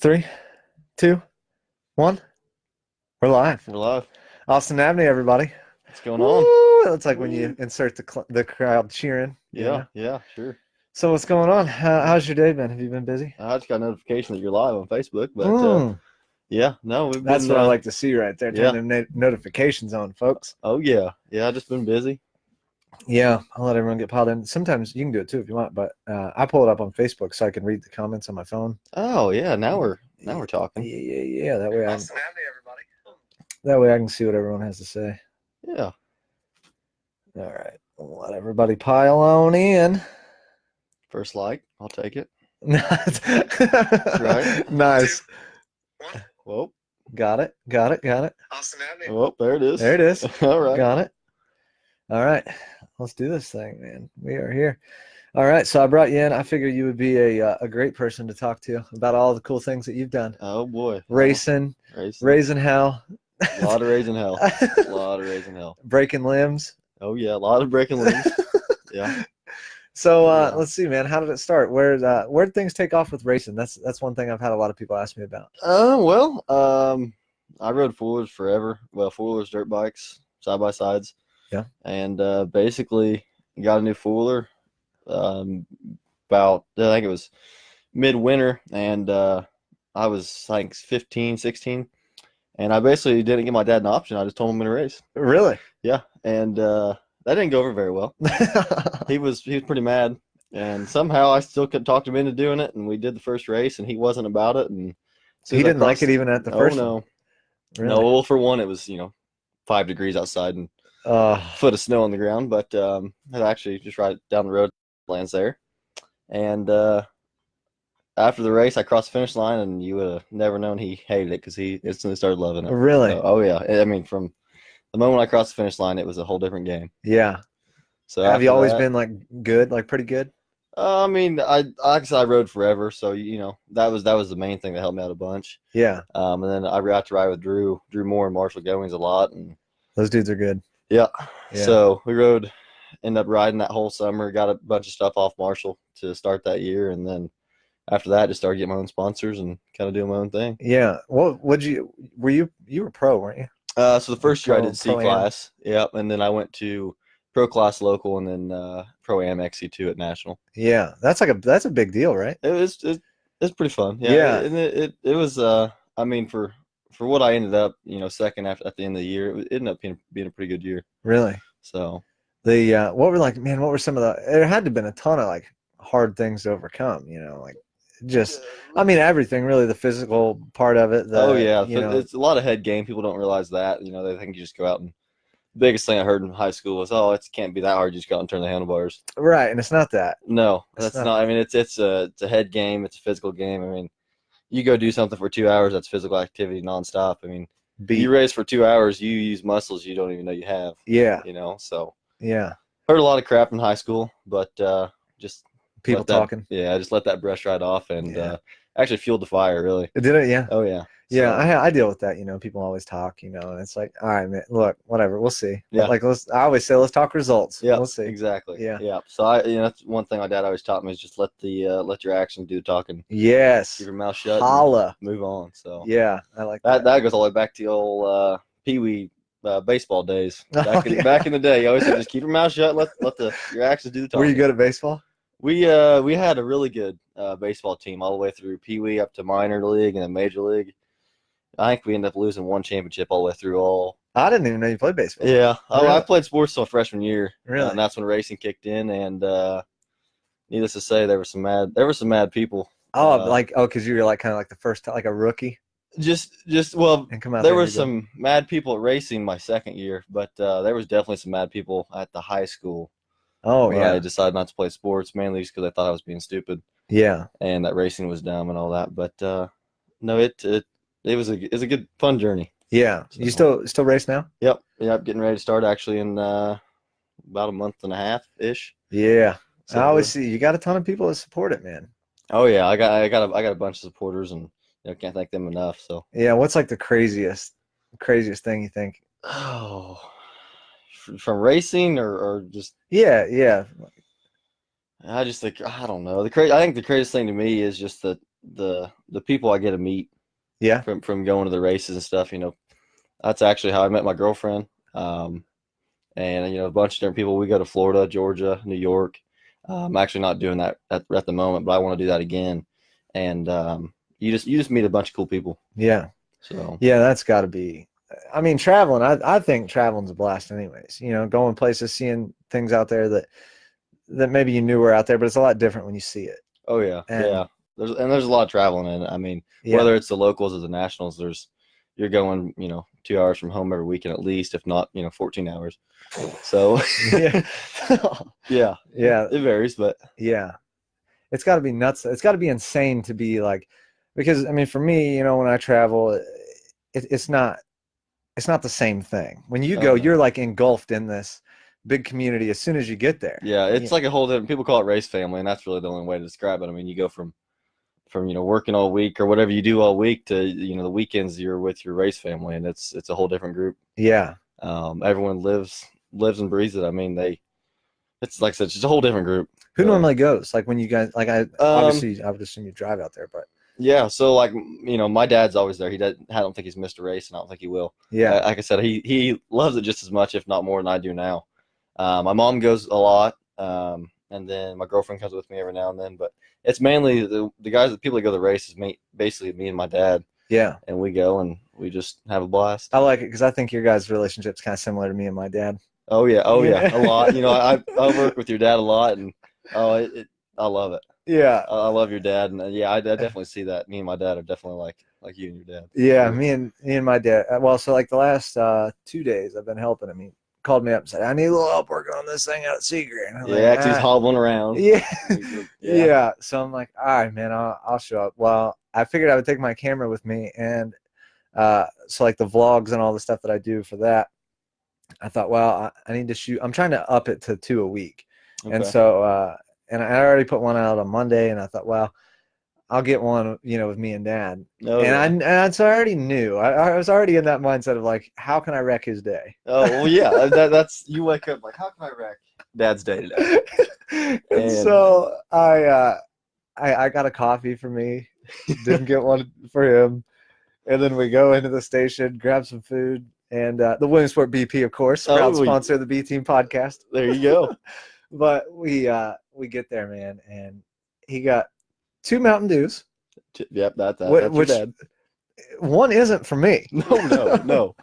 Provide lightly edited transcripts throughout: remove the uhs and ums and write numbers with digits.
Three, two, one. We're live. We're live. Austin Abney, everybody. What's going on? Woo! It's like when you Woo. insert the crowd cheering. Yeah, yeah, sure. So what's going on? How's your day been? Have you been busy? I just got a notification that you're live on Facebook, but yeah, no, we've That's been. what I like to see right there. Yeah. Turn the notifications on, folks. Oh yeah, yeah. I just been busy. Yeah, I'll let everyone get piled in. Sometimes you can do it too if you want, but I pull it up on Facebook so I can read the comments on my phone. Oh yeah, now we're talking. Yeah. That way Austin Abney, everybody. that way I can see what everyone has to say. Yeah. All right, we'll let everybody pile on in. First like, I'll take it. That's right. Nice. One. Whoa. Got it. Austin Abney. Oh, there it is. There it is. All right. Got it. All right. Let's do this thing, man. We are here. All right. So I brought you in. I figured you would be a great person to talk to about all the cool things that you've done. Oh boy. Racing. Raising hell. A lot of raising hell. A lot of raising hell. Breaking limbs. Oh yeah, a lot of breaking limbs. Yeah. So Yeah. let's see, man. How did it start? Where'd things take off with racing? That's one thing I've had a lot of people ask me about. I rode four-wheelers forever. Well, four-wheelers, dirt bikes, side-by-sides. Yeah. And basically got a new four-wheeler about, I think it was midwinter, and I was like 15, 16. And I basically didn't give my dad an option. I just told him I'm going to race. Really? Yeah. And that didn't go over very well. He was pretty mad. And somehow I still could talk him into doing it. And we did the first race, and he wasn't about it. And So he didn't like it even at the first one? No. Really? No, well, for one, it was, 5 degrees outside and a foot of snow on the ground. But it actually just right down the road lands there. And after the race, I crossed the finish line, and you would have never known he hated it because he instantly started loving it. Really? So, oh, yeah. I mean, from the moment I crossed the finish line, it was a whole different game. Yeah. So have you always been like good, like pretty good? I mean, I rode forever, so that was the main thing that helped me out a bunch. Yeah. And then I got to ride with Drew Moore and Marshall Goings a lot, and those dudes are good. Yeah. Yeah. So we ended up riding that whole summer. Got a bunch of stuff off Marshall to start that year, and then after that, just started getting my own sponsors and kind of doing my own thing. Yeah. Well, you were pro, weren't you? So the first year I did C Pro-Am. class. Yep, and then I went to Pro class local, and then Pro-Am XC2 at national. Yeah, that's a big deal, right? It was pretty fun. Yeah. Yeah. And it was I mean for what I ended up, second at the end of the year, it ended up being a pretty good year. Really. So What were some of there had to have been a ton of like hard things to overcome, like just, I mean, everything really, the physical part of it. It's a lot of head game. People don't realize that. They think you just go out and. Biggest thing I heard in high school was, it can't be that hard. You just go out and turn the handlebars. Right, and it's not that. No, that's not. I mean, it's a head game. It's a physical game. I mean, you go do something for 2 hours. That's physical activity nonstop. I mean, you race for 2 hours. You use muscles you don't even know you have. Yeah. So. Yeah. Heard a lot of crap in high school, but just people talking. Yeah, I just let that brush right off, and actually fueled the fire. Really. Did it? Yeah. Oh yeah. Yeah, I deal with that. People always talk. And it's like, all right, man. Look, whatever. We'll see. Yeah. Like I always say, let's talk results. Yeah. We'll see. Exactly. Yeah. Yeah. So that's one thing my dad always taught me is just let your actions do the talking. Yes. Keep your mouth shut. Holla. Move on. So. Yeah, I like that. That goes all the way back to the old Pee-wee baseball days. Back in the day, you always said just keep your mouth shut. Let your actions do the talking. Were you good at baseball? We had a really good baseball team all the way through Pee-wee up to minor league and then major league. I think we ended up losing one championship all the way through all. I didn't even know you played baseball. Yeah. Really? I played sports till freshman year. Really? And that's when racing kicked in, and needless to say, there were some mad people. Because you were like kind of like the first, like a rookie. And come out there were some mad people at racing my second year, but there was definitely some mad people at the high school. Oh yeah. I decided not to play sports mainly just because I thought I was being stupid. Yeah. And that racing was dumb and all that, but no, it was a good fun journey. Yeah. So. You still race now? Yep. Getting ready to start actually in about a month and a half ish. Yeah. So, I always see you got a ton of people that support it, man. Oh yeah, I got a bunch of supporters, and can't thank them enough. So yeah, what's like the craziest thing you think? Oh, from racing or just yeah. I just think I don't know. I think the craziest thing to me is just that the people I get to meet Yeah. from going to the races and stuff, that's actually how I met my girlfriend. And a bunch of different people. We go to Florida, Georgia, New York. I'm actually not doing that at the moment, but I want to do that again. And you just meet a bunch of cool people. Yeah. So yeah, that's got to be. I mean, traveling. I think traveling's a blast, anyways. Going places, seeing things out there that maybe you knew were out there, but it's a lot different when you see it. Oh yeah, and, There's a lot of traveling in it. I mean, whether it's the locals or the nationals, you're going 2 hours from home every weekend at least, if not 14 hours. So yeah, yeah, it varies, but yeah, it's got to be nuts. It's got to be insane to be like, because I mean, for me, when I travel, it's not the same thing. When you go, you're like engulfed in this big community as soon as you get there. Yeah, it's like a whole different. People call it race family, and that's really the only way to describe it. I mean, you go from working all week or whatever you do all week to the weekends you're with your race family, and it's a whole different group. Yeah. Everyone lives and breathes it. I mean, it's like I said, it's just a whole different group. Who normally goes? Like when you guys, like obviously I would assume you drive out there, but yeah. So like my dad's always there. I don't think he's missed a race, and I don't think he will. Yeah. Like I said, he loves it just as much, if not more, than I do now. My mom goes a lot, and then my girlfriend comes with me every now and then. But it's mainly the people that go to the races, basically me and my dad. Yeah. And we go and we just have a blast. I like it because I think your guys' relationship's kind of similar to me and my dad. Oh yeah, a lot. I work with your dad a lot, and I love it. Yeah, I love your dad, and I definitely see that. Me and my dad are definitely like you and your dad. Yeah, me and my dad. Well, so like the last 2 days, I've been helping him. He called me up and said, "I need a little help working on this thing out at Secret." Yeah, because he's hobbling around. Yeah. Yeah. So I'm like, all right, man, I'll show up. Well, I figured I would take my camera with me, and so like the vlogs and all the stuff that I do for that, I thought, well, I need to shoot. I'm trying to up it to 2 a week, and so and I already put one out on Monday, and I thought, well, I'll get one, with me and Dad. So I already knew. I was already in that mindset of like, how can I wreck his day? Oh well, yeah. That's you wake up like, how can I wreck Dad's day today? And so I got a coffee for me, didn't get one for him, and then we go into the station, grab some food, and the Williamsport BP, of course, proud sponsor of the B Team podcast. There you go. But we get there, man, and he got 2 Mountain Dews. Yep, that's which bad. One isn't for me. No.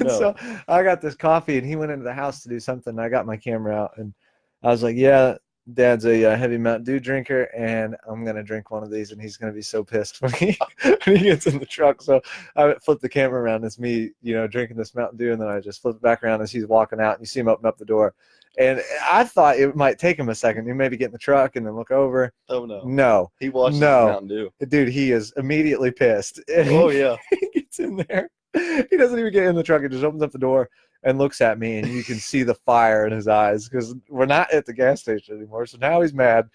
So I got this coffee, and he went into the house to do something. I got my camera out, and I was like, yeah, Dad's a heavy Mountain Dew drinker, and I'm going to drink one of these, and he's going to be so pissed when he gets in the truck. So I flipped the camera around. It's me, drinking this Mountain Dew, and then I just flipped it back around as he's walking out, and you see him open up the door. And I thought it might take him a second. He maybe get in the truck and then look over. Oh, no. No. He watches Mountain Dew. Dude, he is immediately pissed. Oh, yeah. He gets in there. He doesn't even get in the truck. He just opens up the door and looks at me, and you can see the fire in his eyes because we're not at the gas station anymore. So now he's mad.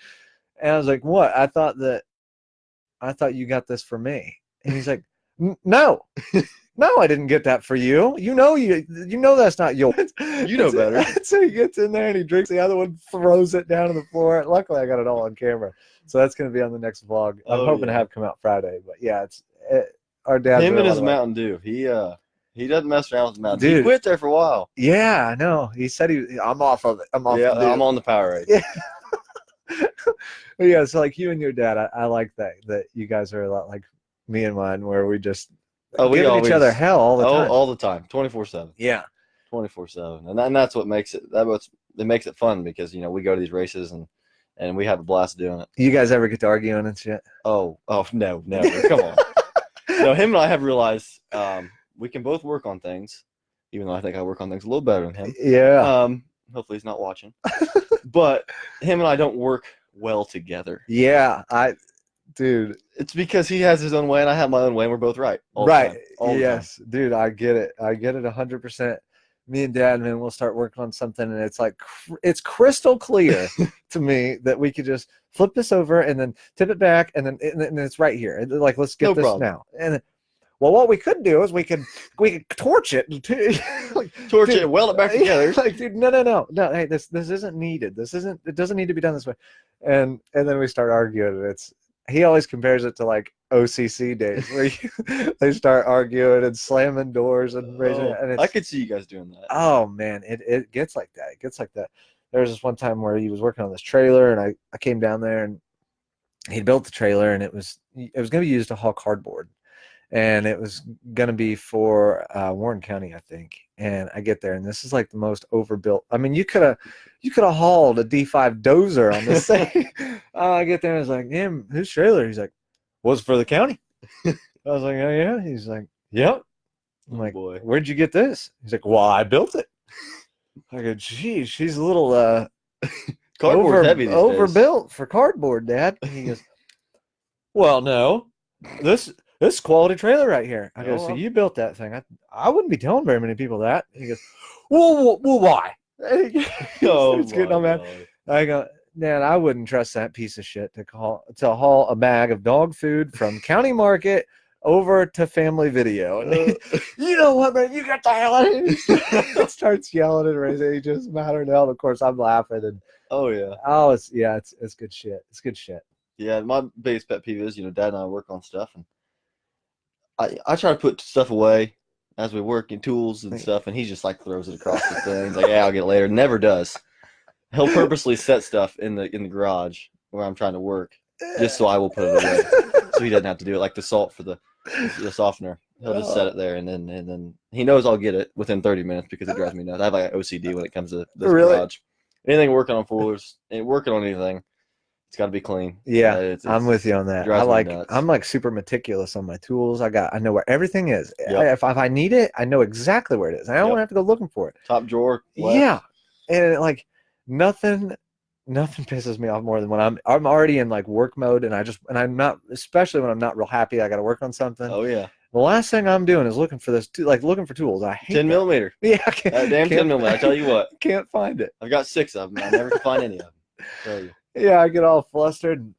And I was like, what? I thought you got this for me. And he's like, no. No, I didn't get that for you. You know that's not yours. You know better. So he gets in there and he drinks the other one, throws it down on the floor. Luckily, I got it all on camera. So that's going to be on the next vlog. I'm hoping to have come out Friday. But yeah, our dad. Him and his Mountain Dew. He doesn't mess around with Mountain Dew. He quit there for a while. Yeah, I know. He said I'm off of it. I'm on the Powerade. Yeah. Yeah, so like you and your dad, I like that you guys are a lot like me and mine, where we just giving each other hell all the time. All the time, 24/7. Yeah, 24/7, and that's what makes it. It makes it fun because we go to these races and we have a blast doing it. You guys ever get to arguing and shit? Oh no, never. Come on. No, him and I have realized we can both work on things, even though I think I work on things a little better than him. Yeah. Hopefully he's not watching. But him and I don't work well together. Yeah, dude, it's because he has his own way and I have my own way, and we're both right. Right. Yes, dude, I get it. 100%. Me and Dad, man, we'll start working on something, and it's like it's crystal clear to me that we could just flip this over and then tip it back, and then it's right here. And like, let's get this now. And well, what we could do is we could torch it, torch it, and weld it back together. Like, dude, no. Hey, this isn't needed. It doesn't need to be done this way. And then we start arguing. he always compares it to like OCC days where they start arguing and slamming doors and raising. And it's, I could see you guys doing that. Oh man, it gets like that. It gets like that. There was this one time where he was working on this trailer, and I came down there, and he built the trailer, and it was going to be used to haul cardboard, and it was going to be for Warren County, I think. And I get there, and this is like the most overbuilt. I mean, you could have hauled a D5 dozer on this thing. I get there, and I was like, "Damn, whose trailer?" He's like, "Was for the county." I was like, "Oh yeah." He's like, "Yep." I'm like, boy. "Where'd you get this?" He's like, "Well, I built it." I go, "Geez, she's a little Cardboard heavy these overbuilt for cardboard, Dad." And he goes, "Well, no, this is quality trailer right here." I go, "So you built that thing? I wouldn't be telling very many people that." He goes, "Well, why?" It's getting on that. I go, "Dad, I wouldn't trust that piece of shit to haul a bag of dog food from County Market over to Family Video." And you know what, man? You get the hell out of here. Starts yelling and raising. He just mattered hell. Of course, I'm laughing. And it's good shit. It's good shit. Yeah, my biggest pet peeve is, Dad and I work on stuff, and I try to put stuff away as we work in tools and stuff, and he just like throws it across the thing. He's like, "Yeah, I'll get it later." Never does. He'll purposely set stuff in the garage where I'm trying to work, just so I will put it away, so he doesn't have to do it. Like the salt for the softener, he'll just set it there, and then he knows I'll get it within 30 minutes because it drives me nuts. I have like OCD when it comes to this garage. Anything working on fours and working on anything, it's got to be clean. Yeah, I'm with you on that. I'm like super meticulous on my tools. I know where everything is. If I need it, I know exactly where it is. I don't have to go looking for it. Top drawer. Left. Yeah, and like nothing pisses me off more than when I'm already in like work mode, and I'm not, especially when I'm not real happy. I got to work on something. Oh yeah. The last thing I'm doing is looking for looking for tools. I hate 10 millimeter. Yeah, damn 10 millimeter. I tell you what. Can't find it. I've got 6 of them. I never can find any of them. Tell you. Yeah, I get all flustered.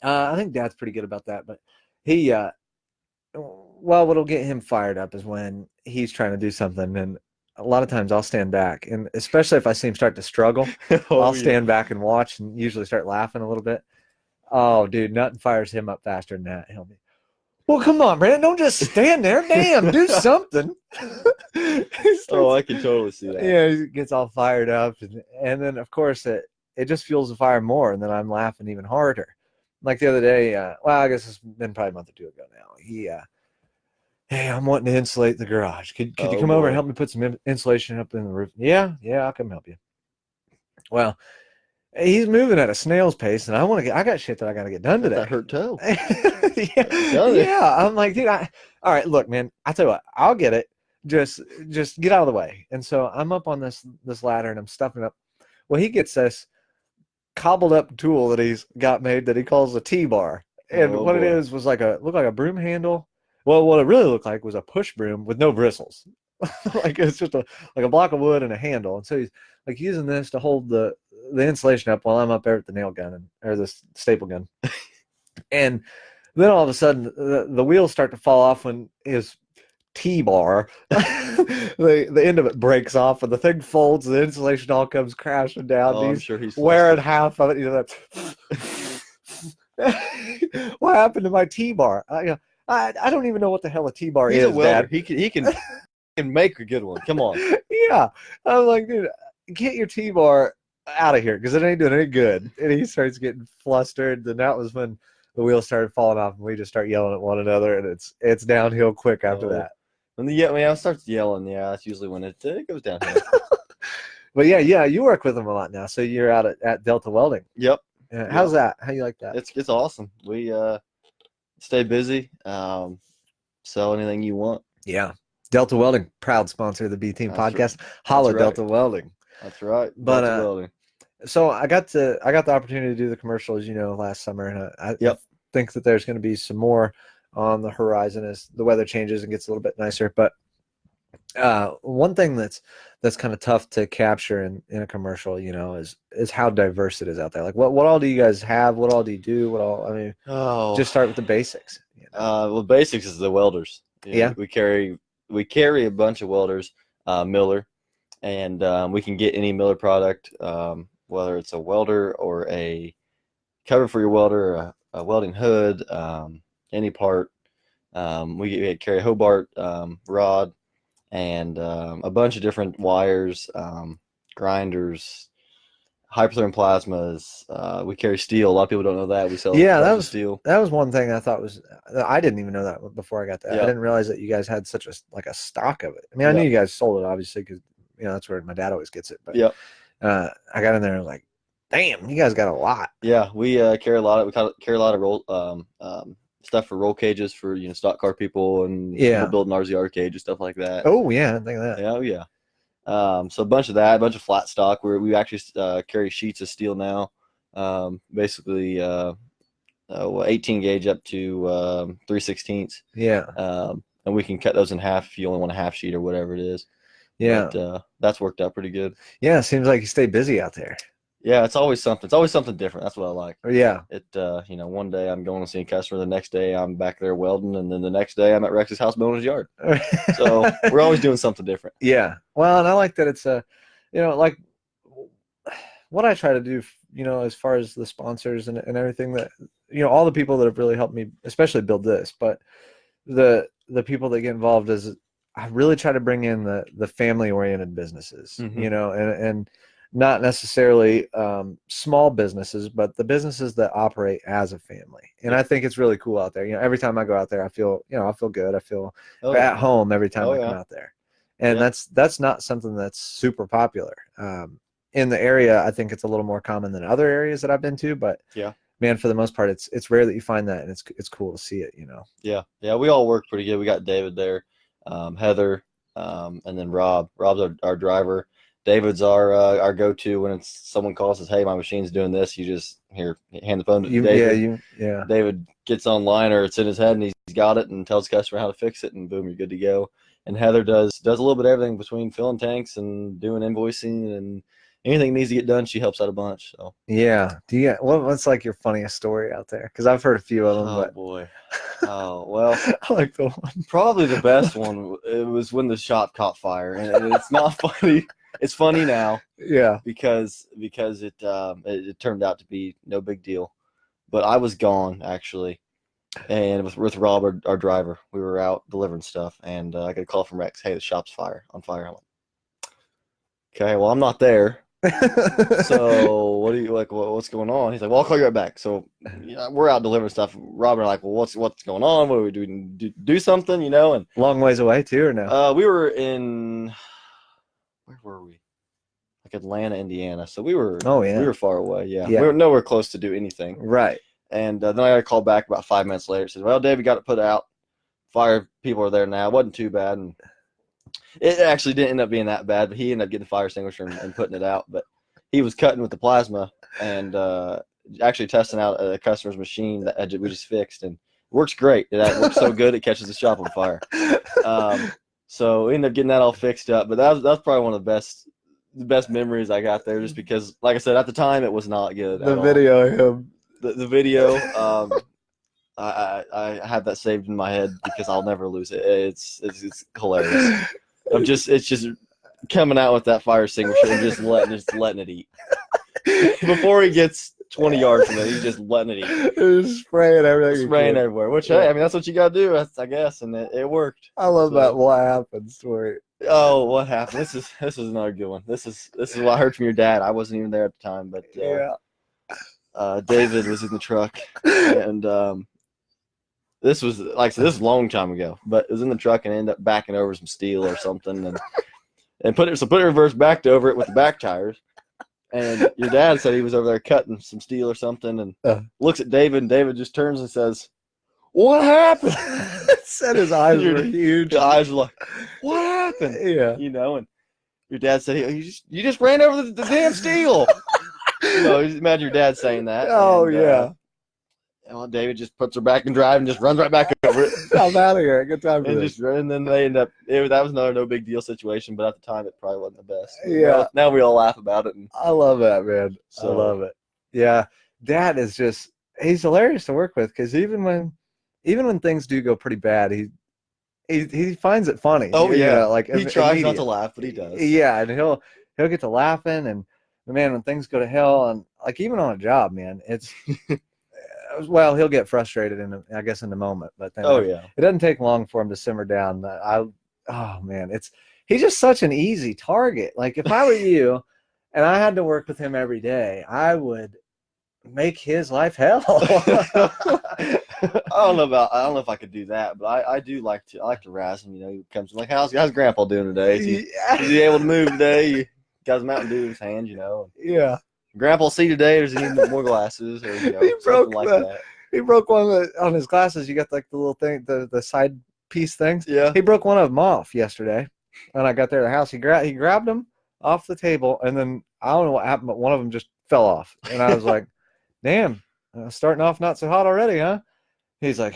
I think Dad's pretty good about that, but he, what'll get him fired up is when he's trying to do something, and a lot of times I'll stand back, and especially if I see him start to struggle, I'll stand back and watch, and usually start laughing a little bit. Oh, dude, nothing fires him up faster than that. He'll be, "Well, come on, Brandon, don't just stand there. Damn, do something." I can totally see that. Yeah, he gets all fired up, and then of course it just fuels the fire more, and then I'm laughing even harder. Like the other day, I guess it's been probably a month or two ago now. He, "Hey, I'm wanting to insulate the garage. Could you come over and help me put some insulation up in the roof?" Yeah, I'll come help you. Well, he's moving at a snail's pace, and I got shit that I got to get done today. That hurt toe. Yeah. I'm like, dude, all right, look, man, I tell you what, I'll get it. Just get out of the way. And so I'm up on this ladder, and I'm stuffing up. Well, he gets this cobbled up tool that he's got made that he calls a T-bar. And it was looked like a broom handle. Well, what it really looked like was a push broom with no bristles. Like it's just like a block of wood and a handle. And so he's like using this to hold the insulation up while I'm up there with the nail gun or the staple gun. And then all of a sudden the wheels start to fall off when his T-bar, the end of it breaks off, and the thing folds, the insulation all comes crashing down. I'm sure he's wearing half of it. What happened to my T-bar? I don't even know what the hell a T-bar is, Dad. He can make a good one. Come on. Yeah. I'm like, dude, get your T-bar out of here because it ain't doing any good. And he starts getting flustered. And that was when the wheels started falling off, and we just start yelling at one another, and it's downhill quick after that. When I starts yelling, that's usually when it goes downhill. But yeah, you work with them a lot now. So you're out at Delta Welding. Yep. How's that? How you like that? It's awesome. We stay busy. Sell anything you want. Yeah. Delta Welding, proud sponsor of the B Team podcast. Holla, Delta Welding. That's right. But Delta Welding. So I got the opportunity to do the commercials, last summer, and I think that there's going to be some more on the horizon as the weather changes and gets a little bit nicer. But one thing that's kind of tough to capture in a commercial, is how diverse it is out there. Like what all do you guys have? What all do you do? Just start with the basics. Well, basics is the welders. We carry a bunch of welders, Miller, and we can get any Miller product, whether it's a welder or a cover for your welder, a welding hood, any part. We carry a Hobart rod and a bunch of different wires, grinders, hypertherm plasmas. We carry steel. A lot of people don't know that. We sell steel. That was one thing I thought was, I didn't even know that before I got that. Yeah. I didn't realize that you guys had such a stock of it. I mean, I knew you guys sold it obviously because that's where my dad always gets it. But I got in there and was like, damn, you guys got a lot. Yeah, we carry a lot of roll stuff for roll cages for stock car people and people building RZR cages, stuff like that. Oh yeah, I didn't think of that. Yeah, oh yeah. So a bunch of that, a bunch of flat stock. We actually carry sheets of steel now, basically 18 gauge up to 3/16. Yeah. And we can cut those in half if you only want a half sheet or whatever it is. Yeah. But, that's worked out pretty good. Yeah, it seems like you stay busy out there. Yeah, it's always something. It's always something different. That's what I like. Yeah. One day I'm going to see a customer, the next day I'm back there welding, and then the next day I'm at Rex's house building his yard. So we're always doing something different. Yeah. Well, and I like that it's like what I try to do, as far as the sponsors and everything that, all the people that have really helped me, especially build this, but the people that get involved is I really try to bring in the family oriented businesses, and not necessarily small businesses, but the businesses that operate as a family. And I think it's really cool out there. Every time I go out there, I feel good. I feel at home every time I come out there. And that's not something that's super popular. In the area, I think it's a little more common than other areas that I've been to, but man, for the most part, it's rare that you find that, and it's cool to see it, Yeah. Yeah, we all work pretty good. We got David there, Heather, and then Rob. Rob's our driver. David's our go-to when someone calls us, hey, my machine's doing this. You just hand the phone to David. David gets online, or it's in his head, and he's got it, and tells the customer how to fix it, and boom, you're good to go. And Heather does a little bit of everything between filling tanks and doing invoicing, and anything that needs to get done, she helps out a bunch. So yeah. What's like your funniest story out there? Because I've heard a few of them. Oh boy. Oh well. I like the one. Probably the best one. It was when the shop caught fire, and it's not funny. It's funny now, because it turned out to be no big deal, but I was gone actually, and with Rob, our driver, we were out delivering stuff, and I got a call from Rex, hey, the shop's on fire. I'm like, okay, well, I'm not there, so what do you like? What's going on? He's like, well, I'll call you right back. So we're out delivering stuff. Rob and I are like, well, what's going on? What are we doing? Do something, and long ways away too, or no? We were in. Where were we? Like Atlanta, Indiana. So we were we were far away. Yeah. We were nowhere close to do anything. Right. And then I got a call back about 5 minutes later. It said, well, David got it put out. Fire people are there now. It wasn't too bad. And it actually didn't end up being that bad, but he ended up getting the fire extinguisher and putting it out. But he was cutting with the plasma and actually testing out a customer's machine that we just fixed. And it works great. It works so good it catches the shop on fire. So we ended up getting that all fixed up, but that was probably one of the best memories I got there, just because, like I said, at the time it was not good. The video of him. The video, I have that saved in my head because I'll never lose it. It's hilarious. It's just coming out with that fire extinguisher and just letting it eat. Before he gets 20 yards from it, he's just letting it eat. Just spraying everything. Spraying everywhere. Which, hey, I mean, that's what you got to do, I guess, and it worked. I love that what happened story. Oh, what happened? This is another good one. This is what I heard from your dad. I wasn't even there at the time, but David was in the truck, and this was, like I said, this was a long time ago, but it was in the truck and ended up backing over some steel or something, and put it reverse backed over it with the back tires. And your dad said he was over there cutting some steel or something, and looks at David, and David just turns and says, what happened? Said his eyes were huge. The eyes were like, what happened? Yeah. And your dad said, you just ran over the damn steel. Imagine your dad saying that. Oh, and, well, David just puts her back in drive and just runs right back over it. I'm out of here. Good time for this. And then they end up, that was another no big deal situation, but at the time it probably wasn't the best. Yeah. Now we all laugh about it. I love that, man. I love it. Yeah. Dad is he's hilarious to work with, because even when things do go pretty bad, he finds it funny. Oh yeah, like he tries not to laugh, but he does. Yeah, and he'll get to laughing, and man, when things go to hell, and like even on a job, man, it's well, he'll get frustrated I guess in the moment, but then it doesn't take long for him to simmer down. Oh man, he's just such an easy target. Like if I were you and I had to work with him every day, I would make his life hell. I don't know if I could do that, but I like to razz him. You know, he comes like, how's Grandpa doing today? Is he able to move today? He got his Mountain Dew in his hand, you know. Yeah. Grandpa see today, or does he need more glasses, or something like that? He broke one on his glasses. You got like the little thing, the side piece things. Yeah. He broke one of them off yesterday, and I got there to the house. He grabbed them off the table, and then I don't know what happened, but one of them just fell off, and I was like, "Damn, starting off not so hot already, huh?" He's like,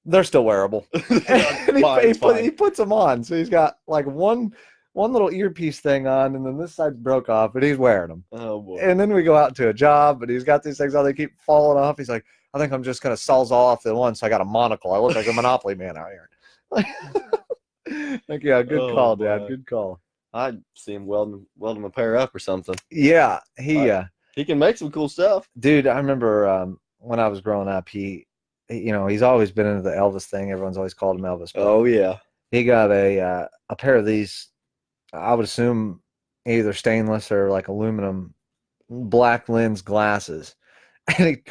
"They're still wearable." He puts them on, so he's got like one little earpiece thing on, and then this side broke off, but he's wearing them. Oh boy! And then we go out to a job, and he's got these things on. They keep falling off. He's like, "I think I'm just gonna sawzall off the one, so I got a monocle. I look like a Monopoly man out here." Like, yeah, good call, Dad. Good call. I'd see him welding a pair up or something. Yeah, he can make some cool stuff, dude. I remember when I was growing up, he's always been into the Elvis thing. Everyone's always called him Elvis. Oh yeah, he got a pair of these. I would assume either stainless or like aluminum black lens glasses. And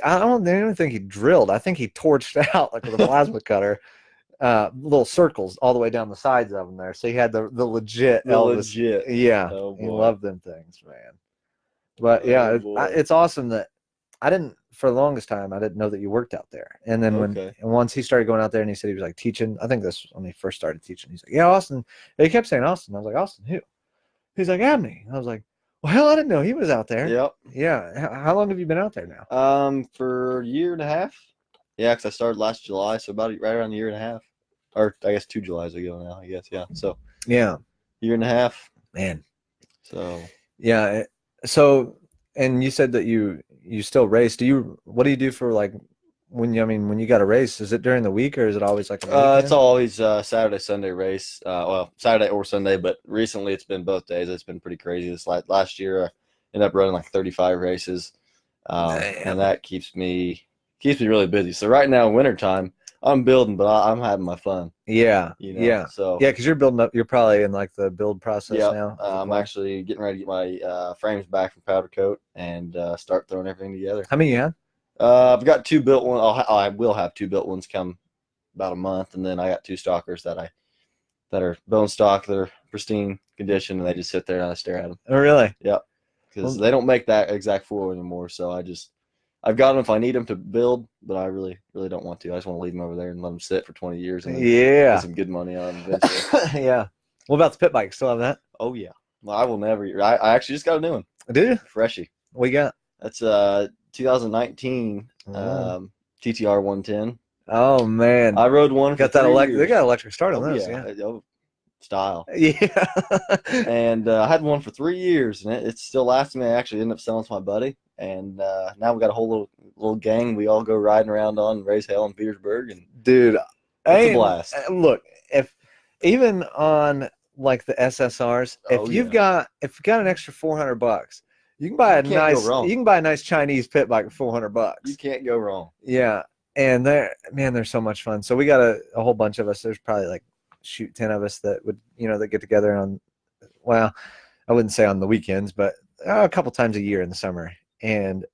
I don't even think he drilled. I think he torched out like with a plasma cutter, little circles all the way down the sides of them there. So he had the legit Elvis. Legit. Yeah. Oh, he loved them things, man. But yeah, it's awesome that for the longest time, I didn't know that you worked out there. And then once he started going out there and he said he was like teaching, I think this was when he first started teaching. He's like, yeah, Austin. And he kept saying Austin. I was like, Austin, who? He's like, Abney. I was like, well, hell, I didn't know he was out there. Yep. Yeah. How long have you been out there now? For a year and a half. Yeah, because I started last July, so about right around a year and a half. Or I guess 2 Julys ago now, I guess. Yeah. So yeah. Year and a half. Man. So yeah. So and you said that you still race. What do you do for like when you got a race? Is it during the week or is it always like it's always Saturday, Sunday race. Well, Saturday or Sunday, but recently it's been both days. It's been pretty crazy. This last year I ended up running like 35 races. And that keeps me really busy. So right now, wintertime, I'm building, but I'm having my fun. Yeah. Yeah. So yeah, because you're building up. You're probably in like the build process now. I'm actually getting ready to get my frames back from powder coat and start throwing everything together. How many you have? I've got 2 built ones. I will have 2 built ones come about a month, and then I got 2 stockers that are bone stock. They're pristine condition, and they just sit there and I stare at them. Oh, really? Yep. Because they don't make that exact 4 anymore, so I've got them if I need them to build, but I really, really don't want to. I just want to leave them over there and let them sit for 20 years and get some good money on them eventually. Yeah. What about the pit bike? Still have that? Oh, yeah. Well, I will never. I actually just got a new one. Did you? Freshie. What you got? That's 2019 TTR 110. Oh, man. I rode one. Got that electric. They got electric start on those. Yeah. Style. Yeah. And I had one for 3 years, and it's still lasting me. I actually ended up selling to my buddy. And now we got a whole little gang. We all go riding around on and raise hell in Petersburg. And dude, it's a blast. Look, if even on like the SSRs, if you've got an extra $400, you can buy a nice Chinese pit bike for $400. You can't go wrong. Yeah, and they're so much fun. So we got a whole bunch of us. There's probably like 10 of us that would that get together on. Well, I wouldn't say on the weekends, but a couple times a year in the summer. And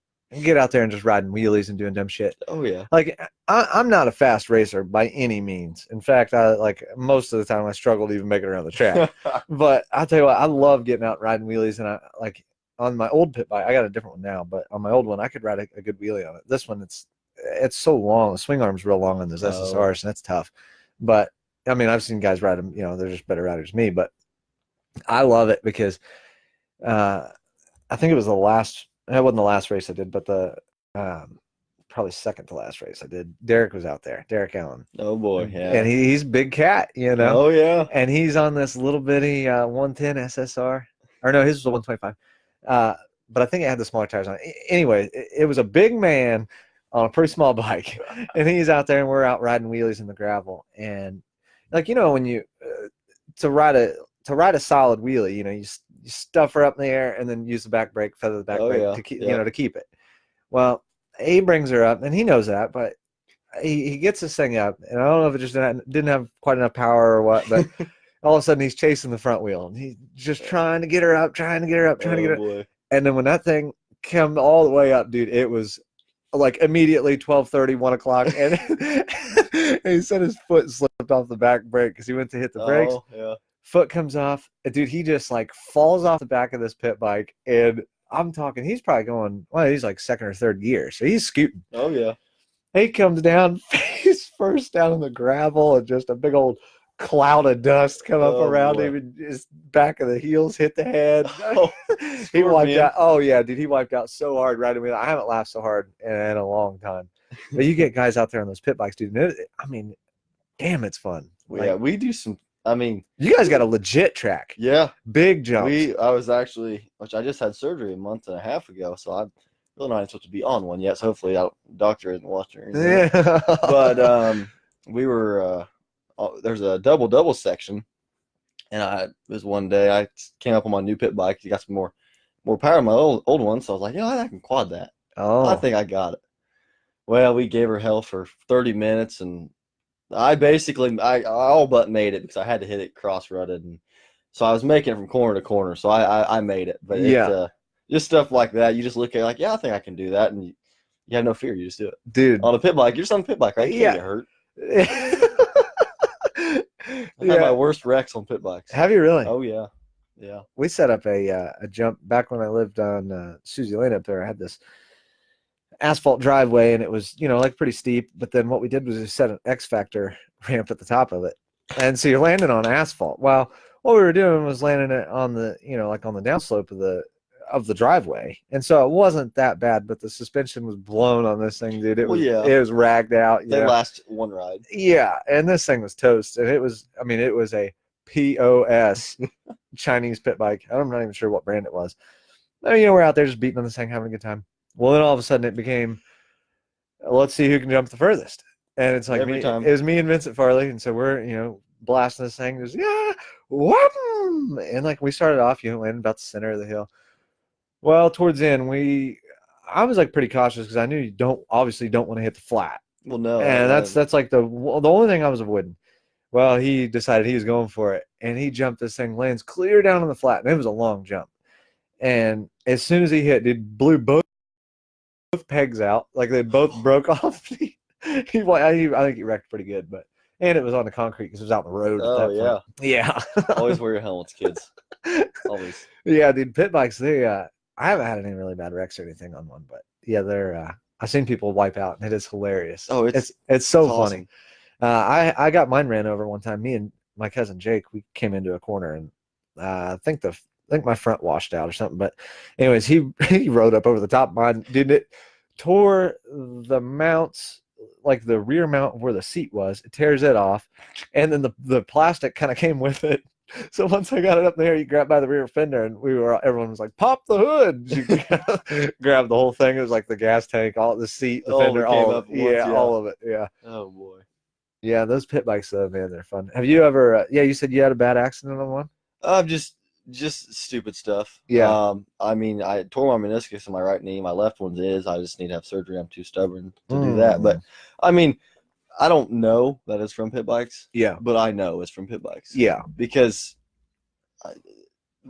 get out there and just riding wheelies and doing dumb shit. Oh yeah. Like I'm not a fast racer by any means. In fact, most of the time I struggle to even make it around the track. But I'll tell you what, I love getting out and riding wheelies. And I like on my old pit bike, I got a different one now, but on my old one I could ride a good wheelie on it. This one it's so long. The swing arm's real long on those SSRs, and that's tough. But I mean, I've seen guys ride them. They're just better riders than me. But I love it because I think it was that wasn't the last race I did, but the probably second to last race I did. Derek was out there, Derek Allen. Oh boy, yeah. And he's a big cat, Oh yeah. And he's on this little bitty 110 SSR, or no, his was a 125. But I think it had the smaller tires on it. Anyway, it was a big man on a pretty small bike, and he's out there, and we're out riding wheelies in the gravel, and like when you to ride a solid wheelie, you stuff her up in the air and then use the back brake, feather the back brake to keep to keep it. Well, he brings her up, and he knows that, but he gets this thing up, and I don't know if it just didn't have quite enough power or what, but all of a sudden he's chasing the front wheel, and he's just trying to get her up, trying to get her up. Boy. And then when that thing came all the way up, dude, it was like immediately 12:30, 1 o'clock, and he said his foot slipped off the back brake because he went to hit the brakes. Oh, yeah. Foot comes off, and dude, he just like falls off the back of this pit bike, and I'm talking, he's probably going, well, he's like second or third gear, so he's scooting. Oh, yeah. He comes down face first down in the gravel, and just a big old cloud of dust come up around him, and his back of the heels hit the head. Oh, he wiped out. Oh yeah, dude, he wiped out so hard right away. I haven't laughed so hard in a long time. But you get guys out there on those pit bikes, dude. And I mean, damn, it's fun. Yeah, we do some. I mean, you guys got a legit track. Yeah, big jumps. I was actually, which I just had surgery a month and a half ago, so I'm really not supposed to be on one yet. So hopefully, the doctor isn't watching or anything. Yeah. But we were. There's a double section, and it was one day I came up on my new pit bike. You got some more power on my old one, so I was like, I can quad that. Oh, I think I got it. Well, we gave her hell for 30 minutes, and I all but made it because I had to hit it cross-rutted, and so I was making it from corner to corner. So I made it, but yeah, just stuff like that. You just look at it like, I think I can do that, and you have no fear. You just do it, dude. On a pit bike, you're just on a pit bike, right? You can't get hurt. I've had my worst wrecks on pit bikes. Have you really? Oh yeah, yeah. We set up a jump back when I lived on Susie Lane up there. I had this asphalt driveway, and it was like pretty steep. But then what we did was we set an X Factor ramp at the top of it, and so you're landing on asphalt. Well, what we were doing was landing it on the like on the downslope of the driveway, and so it wasn't that bad, but the suspension was blown on this thing, dude. It was ragged out. They last one ride. Yeah, and this thing was toast, and it was a POS Chinese pit bike. I'm not even sure what brand it was. We're out there just beating on this thing, having a good time. Well, then all of a sudden it became, let's see who can jump the furthest, and it's like it was me and Vincent Farley, and so we're blasting this thing, just whoom, and like we started off, landing about the center of the hill. Well, towards the end, I was like pretty cautious because I knew you don't want to hit the flat. Well, no. And that's like the only thing I was avoiding. Well, he decided he was going for it, and he jumped this thing, lands clear down on the flat, and it was a long jump. And as soon as he hit, it blew both pegs out, like they both broke off. I think he wrecked pretty good, and it was on the concrete because it was out in the road. Oh yeah, yeah. Always wear your helmets, kids. Always. Yeah, dude. Pit bikes, I haven't had any really bad wrecks or anything on one, but yeah, they're. I've seen people wipe out, and it is hilarious. Oh, it's so funny. Awesome. I got mine ran over one time. Me and my cousin Jake, we came into a corner, and I think my front washed out or something. But anyways, he rode up over the top of mine, dude. It tore the mounts, like the rear mount where the seat was. It tears it off, and then the plastic kind of came with it. So once I got it up there, you grabbed by the rear fender, and everyone was like, "Pop the hood!" You grabbed the whole thing. It was like the gas tank, all the seat, the fender, all of it. Yeah. Oh boy. Yeah, those pit bikes, though, man, they're fun. Have you ever? You said you had a bad accident on one. Just stupid stuff. Yeah. I tore my meniscus in my right knee. My left one is. I just need to have surgery. I'm too stubborn to do that. But I don't know that it's from pit bikes. Yeah. But I know it's from pit bikes. Yeah. Because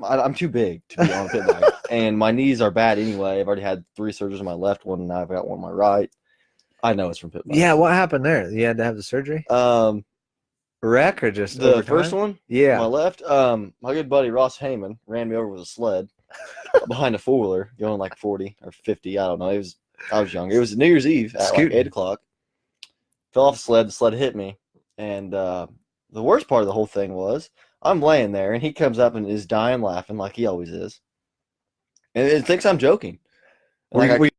I'm too big to be on a pit bike. And my knees are bad anyway. I've already had 3 surgeries on my left one, and now I've got one on my right. I know it's from pit bikes. Yeah, what happened there? You had to have the surgery? Wreck or just the first one? Yeah. My left. My good buddy Ross Heyman ran me over with a sled behind a 4-wheeler going like 40 or 50. I don't know. I was young. It was New Year's Eve at like 8 o'clock. Fell off the sled hit me, and the worst part of the whole thing was I'm laying there, and he comes up and is dying laughing like he always is, and it thinks I'm joking. Were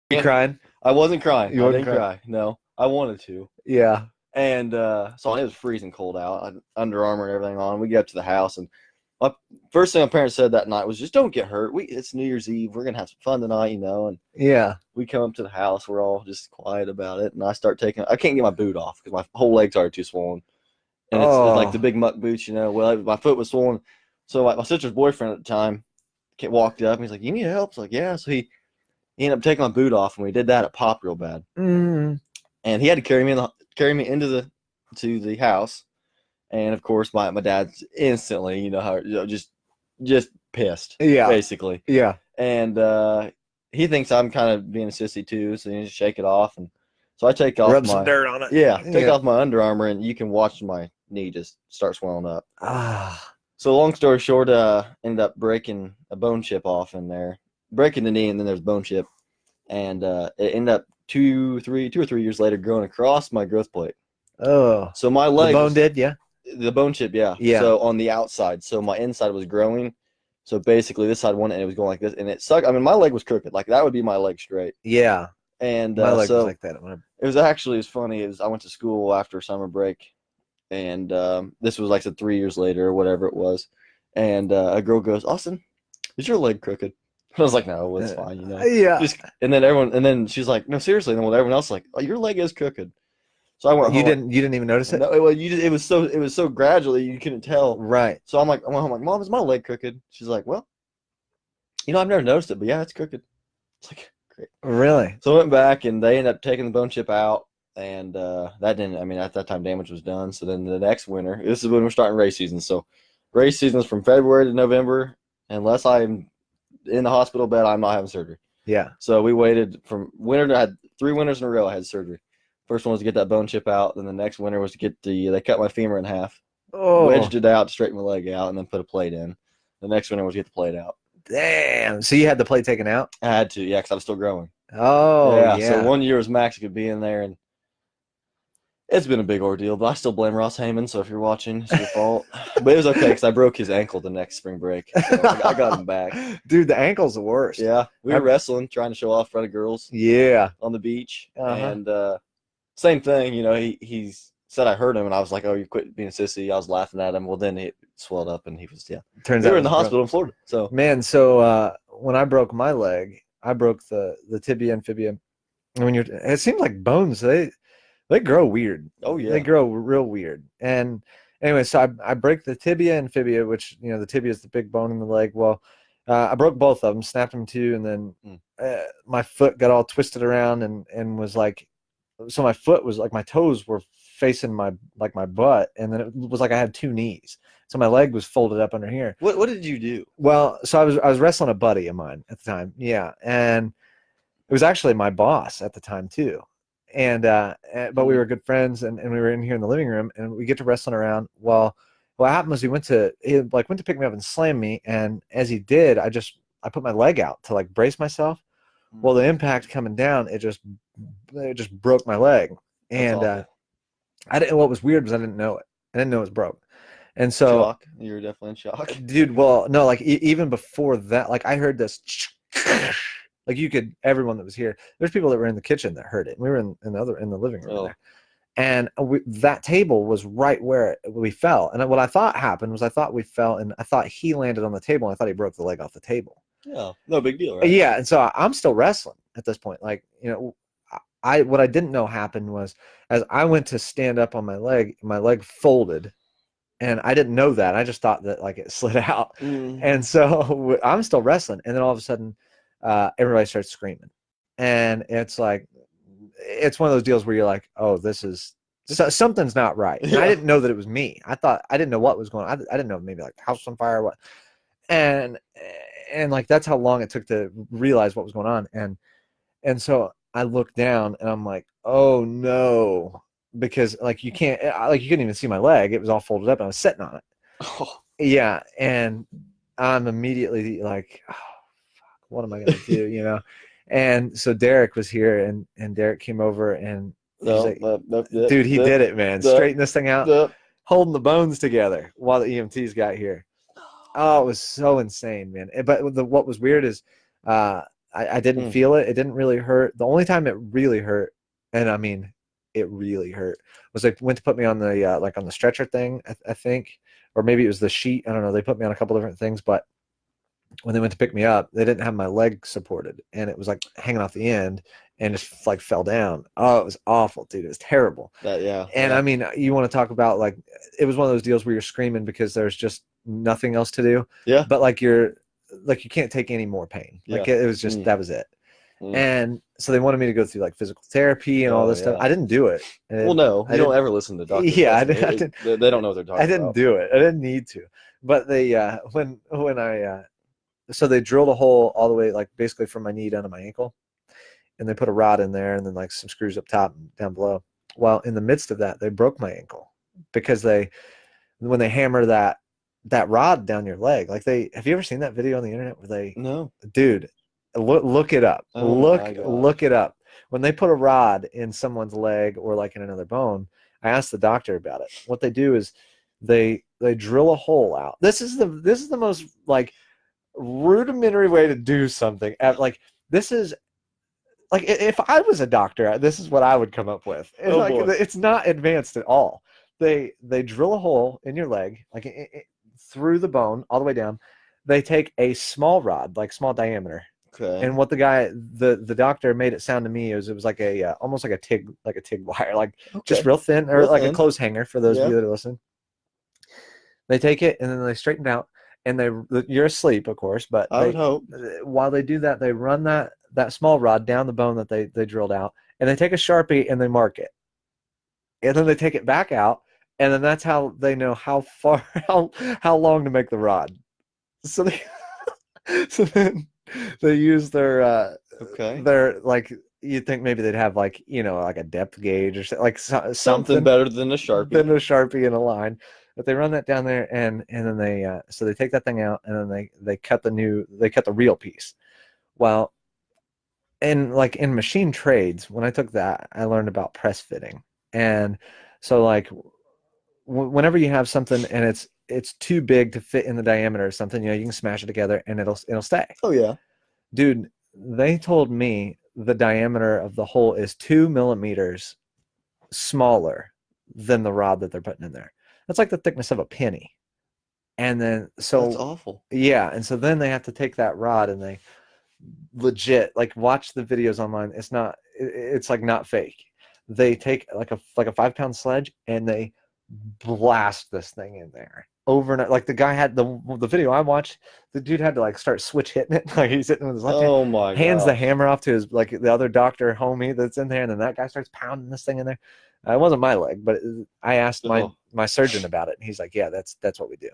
you crying? I wasn't crying. You I didn't didn't cry. No, I wanted to. Yeah. And so it was freezing cold out. I had Under Armour and everything on. We get up to the house, and first thing my parents said that night was, just don't get hurt. It's New Year's Eve. We're going to have some fun tonight, And yeah, we come up to the house. We're all just quiet about it. And I can't get my boot off because my whole legs are too swollen. And it's like the big muck boots, Well, my foot was swollen. So my sister's boyfriend at the time walked up, and he's like, you need help? I was like, yeah. So he He ended up taking my boot off, and we did that. It popped real bad. Mm. And he had to carry me into the house. And of course, my dad's instantly, you know how, you know, just pissed. Yeah. Basically. Yeah. And he thinks I'm kind of being a sissy too, so he just shake it off. And so I take off Rub some dirt on it. Yeah, take off my Under Armour, and you can watch my knee just start swelling up. So long story short, ended up breaking a bone chip off in there, breaking the knee, and then there's bone chip, and it ended up 2 or 3 years later growing across my growth plate. Oh, so my leg, the bone did, yeah. The bone chip, yeah. Yeah. So on the outside, so my inside was growing. So basically, this side one, and it was going like this, and it sucked. I mean, my leg was crooked. Like that would be my leg straight. Yeah. And my leg so was like that. It was actually as funny as I went to school after summer break, and this was like I said 3 years later or whatever it was, and a girl goes, "Austin, is your leg crooked?" I was like, "No, it's fine, you know." Yeah. And then she's like, "No, seriously." And then everyone else was like, "Oh, your leg is crooked." So I went. You didn't even notice it? No, well, it was so gradually you couldn't tell. Right. So I went home like, "Mom, is my leg crooked?" She's like, "Well, you know, I've never noticed it, but yeah, it's crooked." It's like, great. Really? So I went back, and they ended up taking the bone chip out, and that didn't. I mean, at that time, damage was done. So then the next winter, this is when we're starting race season. So race season is from February to November. Unless I'm in the hospital bed, I'm not having surgery. Yeah. So we waited from winter. I had 3 winters in a row. I had surgery. First one was to get that bone chip out. Then the next winter was to get they cut my femur in half, wedged it out, straighten my leg out, and then put a plate in. The next winter was to get the plate out. Damn. So you had the plate taken out? I had to, yeah, because I was still growing. Oh, yeah. So 1 year was max. I could be in there, and it's been a big ordeal. But I still blame Ross Heyman. So if you're watching, it's your fault. But it was okay because I broke his ankle the next spring break. So I got him back. Dude, the ankle's the worst. Yeah, we were wrestling, trying to show off in front of girls. Yeah. On the beach, and same thing. You know, he said I hurt him, and I was like, "Oh, you quit being a sissy." I was laughing at him. Well, then it swelled up, and he was Turns we out were in the hospital in Florida. So man, so when I broke my leg, I broke the tibia and fibia. And it seems like bones, they grow weird. Oh yeah, they grow real weird. And anyway, so I break the tibia and fibia, which, you know, the tibia is the big bone in the leg. Well, I broke both of them, snapped them too, and then my foot got all twisted around and was like, so my foot was like, my toes were facing my butt, and then it was like I had 2 knees. So my leg was folded up under here. What did you do? Well, so I was wrestling a buddy of mine at the time. Yeah. And it was actually my boss at the time too. And but we were good friends, and we were in here in the living room, and we get to wrestling around. Well, what happened was he went to pick me up and slam me, and as he did, I put my leg out to like brace myself. Well, the impact coming down, it just broke my leg. And what was weird was I didn't know it. I didn't know it was broke. And so shock. You were definitely in shock, dude. Well, no, like even before that, like I heard this, like everyone that was here, there's people that were in the kitchen that heard it. We were in the living room there. And that table was right where we fell. And what I thought happened was I thought we fell, and I thought he landed on the table, and I thought he broke the leg off the table. Yeah, no big deal, right? Yeah, and so I'm still wrestling at this point. Like, you know, what I didn't know happened was as I went to stand up on my leg folded, and I didn't know that. I just thought that like it slid out. And so I'm still wrestling, and then all of a sudden, everybody starts screaming, and it's like, it's one of those deals where you're like, oh, something's not right. And I didn't know that it was me. I didn't know what was going on. I didn't know, maybe like house on fire or what. And like that's how long it took to realize what was going on. And so I looked down, and I'm like, oh no, because like you couldn't even see my leg. It was all folded up, and I was sitting on it. Oh. Yeah, and I'm immediately like, oh, fuck, what am I gonna do? You know. And so Derek was here, and Derek came over, and dude, he did it, man. Straighten this thing out, holding the bones together while the EMTs got here. Oh, it was so insane, man. But what was weird is I didn't feel it. It didn't really hurt. The only time it really hurt, and I mean, it really hurt, was they went to put me on the on the stretcher thing, I think, or maybe it was the sheet. I don't know. They put me on a couple different things, but when they went to pick me up, they didn't have my leg supported, and it was like hanging off the end and just like fell down. Oh, it was awful, dude. It was terrible. I mean, you want to talk about like, it was one of those deals where you're screaming because there's just nothing else to do. Yeah. But like you can't take any more pain. Like it was just, that was it. And so they wanted me to go through like physical therapy and all this stuff. I didn't do it. Well, no, you don't ever listen to doctors. Yeah, I didn't, they don't know what they're talking about. I didn't do it. I didn't need to. But they when I so they drilled a hole all the way like basically from my knee down to my ankle, and they put a rod in there and then like some screws up top and down below. Well, in the midst of that, they broke my ankle because when they hammer that rod down your leg, like have you ever seen that video on the internet where they No, dude, look it up. Oh Look it up. When they put a rod in someone's leg or like in another bone, I asked the doctor about it. What they do is they drill a hole out. This is the most like rudimentary way to do something. Like this is like if I was a doctor, this is what I would come up with. It's not advanced at all. They drill a hole in your leg, like through the bone all the way down. They take a small rod, like small diameter. Okay. And what the doctor made it sound to me is it was like a almost like a TIG wire, like just real thin, or like a clothes hanger for those of you that are listening. They take it and then they straighten it out, and you're asleep, of course, but I would hope while they do that, they run that small rod down the bone that they drilled out, and they take a Sharpie and they mark it, and then they take it back out, and then that's how they know how long to make the rod. So then they use their like, you'd think maybe they'd have like, like a depth gauge or something better than a Sharpie and a line, but they run that down there, and then they so they take that thing out, and then they cut the real piece. Well, and like in machine trades, when I took that, I learned about press fitting, and so like whenever you have something and it's too big to fit in the diameter or something, you can smash it together and it'll stay. Oh yeah, dude. They told me the diameter of the hole is 2 millimeters smaller than the rod that they're putting in there. That's like the thickness of a penny. And then that's awful. Yeah, and so then they have to take that rod and they legit like watch the videos online. It's like not fake. They take like a 5-pound sledge and they blast this thing in there overnight. Like the guy had the video I watched, the dude had to like start switch hitting it. Like he's hitting with his left hand, hands the hammer off to his like the other doctor homie that's in there, and then that guy starts pounding this thing in there. It wasn't my leg, but I asked my surgeon about it, and he's like, yeah, that's what we do.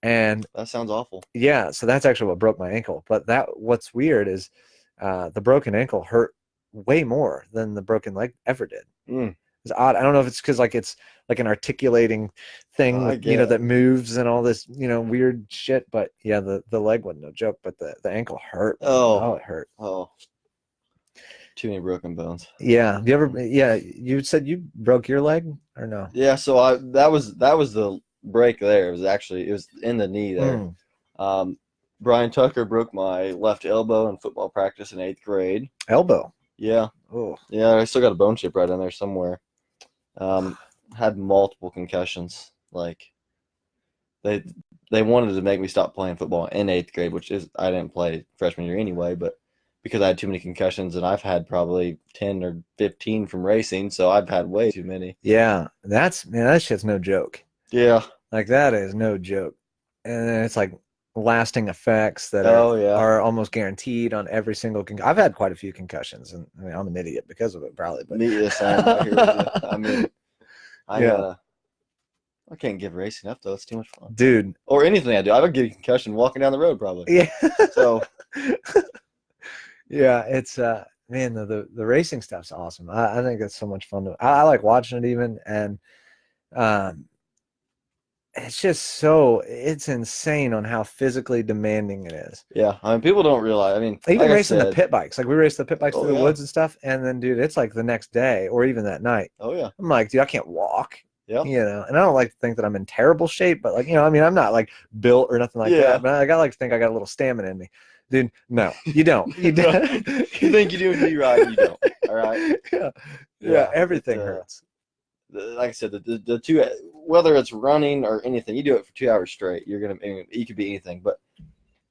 And that sounds awful. Yeah, so that's actually what broke my ankle. But what's weird is the broken ankle hurt way more than the broken leg ever did. It's odd. I don't know if it's because like it's like an articulating thing, that moves and all this, weird shit. But yeah, the leg wasn't no joke, but the ankle hurt. Oh, it hurt. Oh, too many broken bones. Yeah. You said you broke your leg or no? Yeah. So that was the break there. It was in the knee there. Brian Tucker broke my left elbow in football practice in 8th grade. Elbow. Yeah. Oh. Yeah. I still got a bone chip right in there somewhere. Had multiple concussions. Like they wanted to make me stop playing football in 8th grade, which is I didn't play freshman year anyway, but because I had too many concussions, and I've had probably 10 or 15 from racing, so I've had way too many. Yeah, that shit's no joke. Yeah, like that is no joke, and then it's like lasting effects that are almost guaranteed on every single I've had quite a few concussions, and I mean, I'm an idiot because of it probably, but I mean, I can't give racing up though. It's too much fun, dude. Or anything I do, I would get a concussion walking down the road probably. Yeah. So yeah, it's man, the racing stuff's awesome. I think it's so much fun. I like watching it even, and it's just it's insane on how physically demanding it is. Yeah, I mean, people don't realize. I mean, even racing the pit bikes, like we raced the pit bikes through the woods and stuff, and then dude, it's like the next day or even that night. Oh yeah, I'm like, dude, I can't walk. Yeah, and I don't like to think that I'm in terrible shape, but like, I mean, I'm not like built or nothing like that, but I like to think I got a little stamina in me. Dude, no, you don't. You don't. You think you do when you ride, you don't. All right. Yeah. Everything hurts. Like I said, the two, whether it's running or anything, you do it for 2 hours straight. You could be anything. But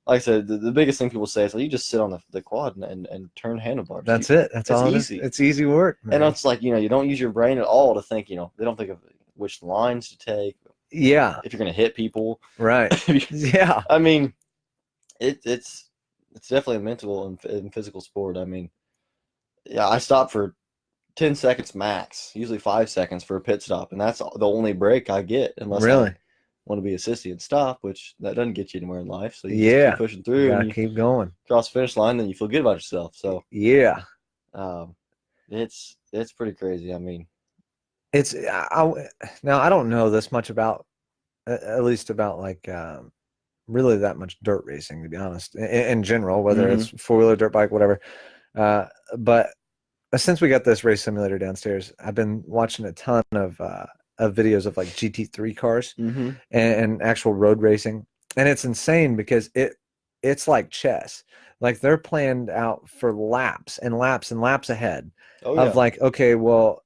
like I said, the biggest thing people say is like you just sit on the quad and turn handlebars. That's it. That's all. Easy. It's easy work, man. And it's like you don't use your brain at all to think. They don't think of which lines to take. Yeah. If you're gonna hit people. Right. Yeah. I mean, it's it's definitely a mental and physical sport. I mean, yeah, I stop for 10 seconds max, usually 5 seconds for a pit stop, and that's the only break I get unless I want to be a sissy and stop, which that doesn't get you anywhere in life. So you just keep pushing through, and you keep going, cross the finish line, then you feel good about yourself. So it's pretty crazy. I mean, it's now I don't know this much about, at least about like really that much dirt racing, to be honest, in general, whether it's four-wheeler, dirt bike, whatever. But since we got this race simulator downstairs, I've been watching a ton of videos of like GT3 cars and actual road racing, and it's insane because it's like chess. Like they're planned out for laps and laps and laps ahead of like, okay, well,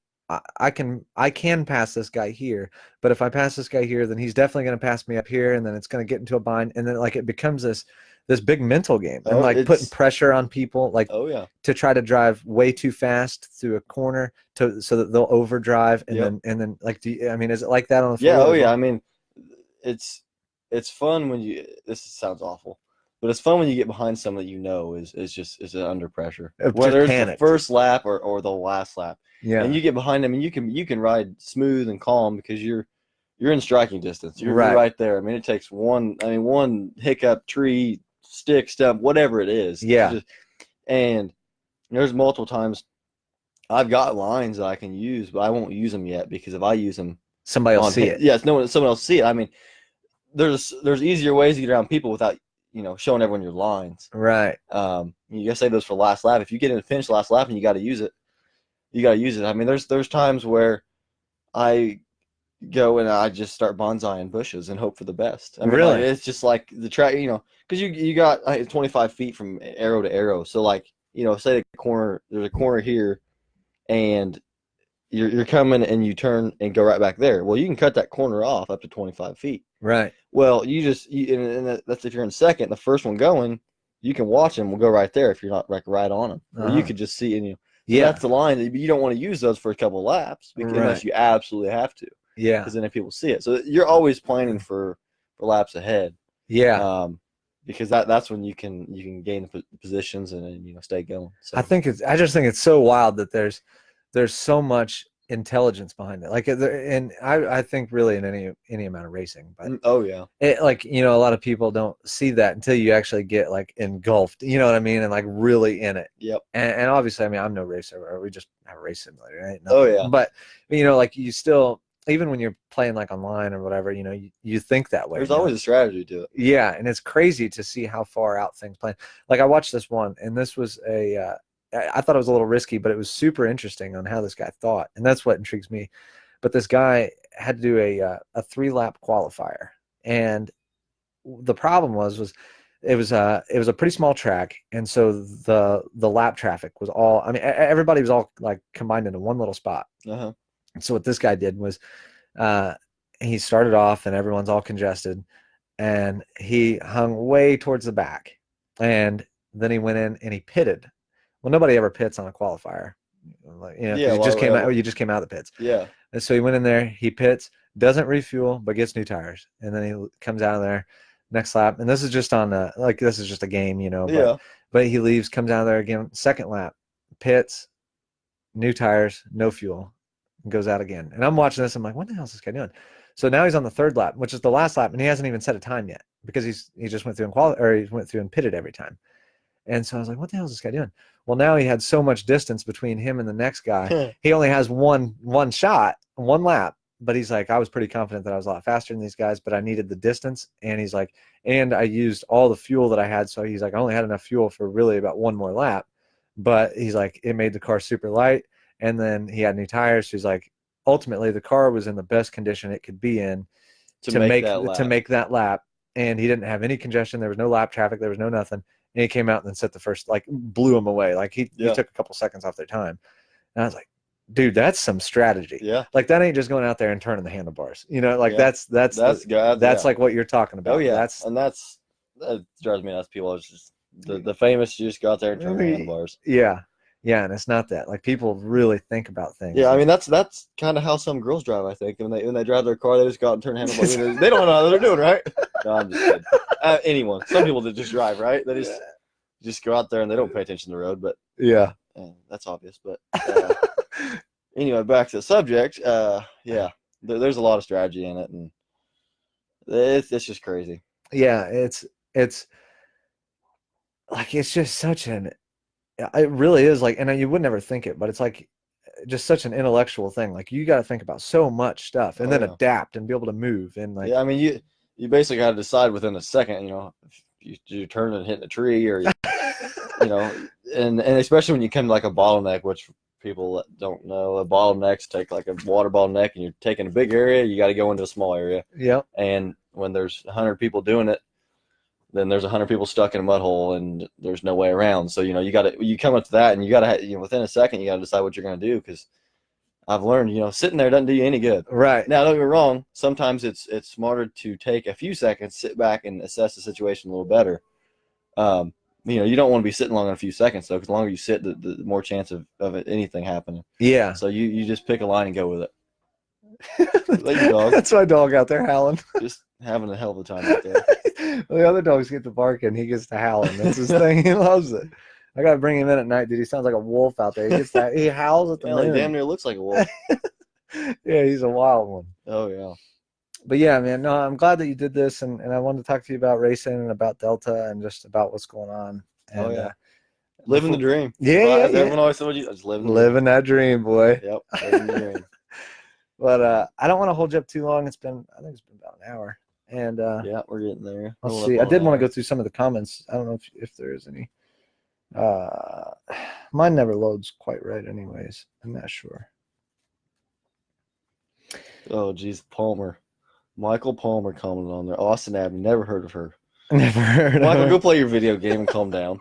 I can pass this guy here, but if I pass this guy here, then he's definitely going to pass me up here, and then it's going to get into a bind, and then like it becomes this big mental game, and like putting pressure on people, like to try to drive way too fast through a corner so that they'll overdrive, and then like, I mean, is it like that on the floor? I mean, it's fun when you. This sounds awful, but it's fun when you get behind someone that you know is under pressure, whether it's the first lap or the last lap. Yeah, and you get behind them, and you can ride smooth and calm because you're in striking distance. You're right there. I mean, it takes one hiccup, tree, stick, stump, whatever it is. Yeah. And there's multiple times I've got lines that I can use, but I won't use them yet because if I use them, somebody will see it. Yes, someone else see it. I mean, there's easier ways to get around people without showing everyone your lines. Right. You gotta save those for last lap. If you get in a pinch last lap and you got to use it, you got to use it. I mean, there's times where I go and I just start bonsaiing bushes and hope for the best. I mean, really? Like, it's just like the track, because you got 25 feet from arrow to arrow. So like, say there's a corner here, and you're coming and you turn and go right back there. Well, you can cut that corner off up to 25 feet. Right. Well, and that's if you're in second. The first one going, you can watch them. We'll go right there if you're not like right on them. Or you could just see and that's the line. You don't want to use those for a couple of laps unless you absolutely have to. Yeah. Because then if people see it, so you're always planning for laps ahead. Yeah. Because that's when you can gain the positions and stay going. So I just think it's so wild that there's so much intelligence behind it. Like, and I think really in any amount of racing, but it, like, a lot of people don't see that until you actually get like engulfed, you know what I mean, and like really in it. Yep. And obviously, I mean, I'm no racer, we just have a race simulator, right? Nothing. But like you still, even when you're playing like online or whatever, you think that way. There's always a strategy to it. Yeah, and it's crazy to see how far out things plan. Like I watched this one, and this was I thought it was a little risky, but it was super interesting on how this guy thought, and that's what intrigues me. But this guy had to do a 3-lap qualifier, and the problem was it was a pretty small track, and so the lap traffic was all. I mean, everybody was all like combined into one little spot. So what this guy did was he started off, and everyone's all congested, and he hung way towards the back, and then he went in and he pitted. Well, nobody ever pits on a qualifier, you just came out of the pits. Yeah. And so he went in there, he pits, doesn't refuel, but gets new tires, and then he comes out of there next lap. And this is just on this is just a game, But he leaves, comes out of there again, second lap, pits, new tires, no fuel, and goes out again. And I'm watching this, I'm like, what the hell is this guy doing? So now he's on the third lap, which is the last lap, and he hasn't even set a time yet because he just went through he went through and pitted every time. And so I was like, what the hell is this guy doing? Well, now he had so much distance between him and the next guy. He only has one shot, one lap. But he's like, I was pretty confident that I was a lot faster than these guys, but I needed the distance. And he's like, and I used all the fuel that I had. So he's like, I only had enough fuel for really about one more lap. But he's like, it made the car super light. And then he had new tires. So he's like, ultimately, the car was in the best condition it could be in to make that lap. And he didn't have any congestion. There was no lap traffic. There was no nothing. And he came out and then set the first, like, blew him away. Like, he took a couple seconds off their time. And I was like, dude, that's some strategy. Yeah. Like, that ain't just going out there and turning the handlebars. That's like what you're talking about. Oh, yeah. That drives me nuts. People, it's just the famous just go out there and turn the handlebars. Yeah. Yeah, and it's not that. Like, people really think about things. Yeah, I mean, that's kind of how some girls drive, I think. When they drive their car, they just go out and turn the handlebars. They don't know how they're doing, right? No, I'm just kidding. Anyone. Some people that just drive, right? They just just go out there and they don't pay attention to the road, but yeah, that's obvious. But anyway, back to the subject. Yeah, there's a lot of strategy in it, and it's just crazy. Yeah, it's like it's just such an. It really is like, and you would never think it, but it's like just such an intellectual thing. Like you got to think about so much stuff, and then adapt and be able to move. And like, yeah, I mean, you basically got to decide within a second. You know, if you turn and hit a tree, or you know, and especially when you come to like a bottleneck, which people don't know, a bottleneck's take like a water bottleneck, and you're taking a big area, you got to go into a small area. Yeah. And when there's 100 people doing it, then there's 100 people stuck in a mud hole, and there's no way around. So, you know, you come up to that, and you got to, you know, within a second, you got to decide what you're going to do, because I've learned, you know, sitting there doesn't do you any good. Right. Now, don't get me wrong. Sometimes it's smarter to take a few seconds, sit back, and assess the situation a little better. You know, you don't want to be sitting long in a few seconds, though, because the longer you sit, the more chance of anything happening. Yeah. So you just pick a line and go with it. Like your dog. That's my dog out there howling. Just having a hell of a time out there. Well, the other dogs get to barking. He gets to howling. That's his thing. He loves it. I got to bring him in at night, dude. He sounds like a wolf out there. He howls at the moon. Like damn near looks like a wolf. Yeah, he's a wild one. Oh, yeah. But yeah, man, no, I'm glad that you did this, and I wanted to talk to you about racing and about Delta and just about what's going on. And, oh, yeah. Living the dream. Yeah, Everyone always told you, just living that dream, boy. Yep, living the dream. But I don't want to hold you up too long. I think it's been about an hour. And yeah, we're getting there. Let's see. I did want to go through some of the comments. I don't know if there is any. Mine never loads quite right anyways. I'm not sure. Oh, geez, Palmer. Michael Palmer commented on there. Austin Abney, never heard of her. Never heard Michael, of her. go play your video game and calm down.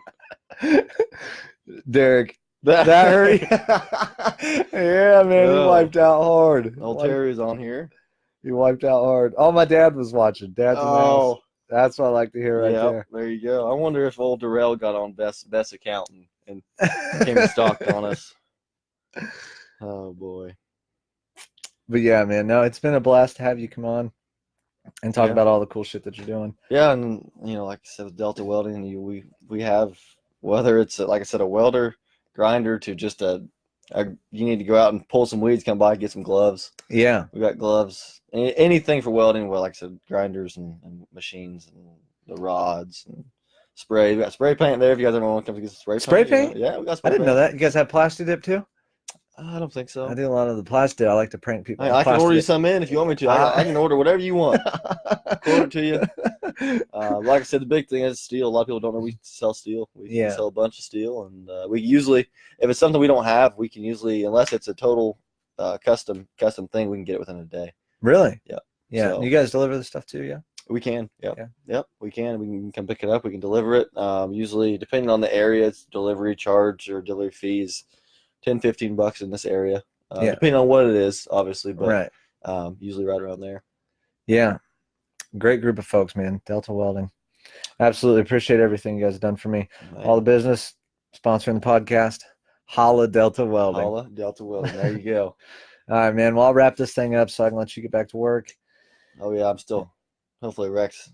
Derek, that hurt. Yeah, man, he wiped out hard. Old Terry's on here. He wiped out hard. Oh, my dad was watching. Dad's house. That's what I like to hear right there. There you go. I wonder if old Darrell got on best account and came and stalked on us. Oh, boy. But yeah, man, no, it's been a blast to have you come on and talk about all the cool shit that you're doing. Yeah, and you know, like I said, with Delta Welding, we have, whether it's like I said, a welder, grinder, to just you need to go out and pull some weeds, come by, get some gloves. Yeah, we got gloves, anything for welding. Well, like I said, grinders and machines and the rods and spray. We got spray paint there. If you guys ever want to come get some spray paint. Yeah, we got spray paint. I didn't know that. You guys have Plasti Dip too? I don't think so. I do a lot of the plastic. I like to prank people. I can order you some in if you want me to. I can order whatever you want. Order it to you. Like I said, the big thing is steel. A lot of people don't know we sell steel. We sell a bunch of steel, and we usually, if it's something we don't have, we can usually, unless it's a total custom thing, we can get it within a day. Really? Yeah. Yeah. So, you guys deliver the stuff too? Yeah. We can. Yep. Yeah. Yep. We can. We can come pick it up. We can deliver it. Usually, depending on the area, it's delivery charge or delivery fees. $10-15 in this area, depending on what it is, obviously, but usually right around there. Yeah, great group of folks, man. Delta Welding, absolutely appreciate everything you guys have done for me. Man. All the business, sponsoring the podcast. Holla Delta Welding. Holla Delta Welding. There you go. All right, man. Well, I'll wrap this thing up so I can let you get back to work. Oh yeah, I'm still. Hopefully, Rex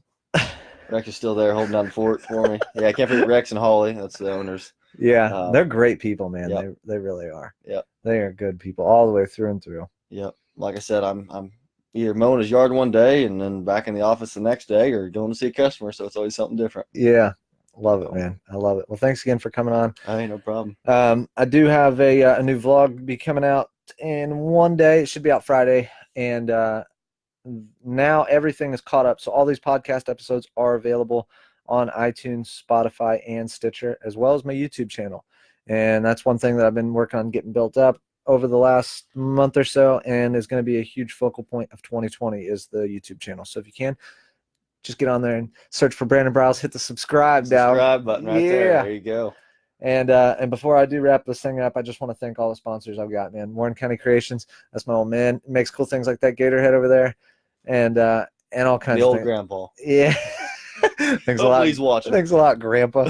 is still there holding down the fort for me. Yeah, I can't forget Rex and Holly. That's the owners. Yeah, they're great people, man. Yep. They really are. Yep. They are good people all the way through and through. Yep. Like I said, I'm either mowing his yard one day and then back in the office the next day, or going to see a customer. So it's always something different. Yeah. Love it, man. I love it. Well, thanks again for coming on. Hey, no problem. I do have a new vlog be coming out in one day. It should be out Friday. And now everything is caught up. So all these podcast episodes are available on iTunes, Spotify, and Stitcher, as well as my YouTube channel. And that's one thing that I've been working on getting built up over the last month or so, and is going to be a huge focal point of 2020 is the YouTube channel. So if you can, just get on there and search for Brandon Briles, hit the subscribe button right there. There you go. And before I do wrap this thing up, I just want to thank all the sponsors I've got, man. Warren County Creations, that's my old man. He makes cool things like that Gatorhead over there, and all kinds of things. The old grandpa. Yeah. Thanks a lot. Please watch it. Thanks a lot, Grandpa.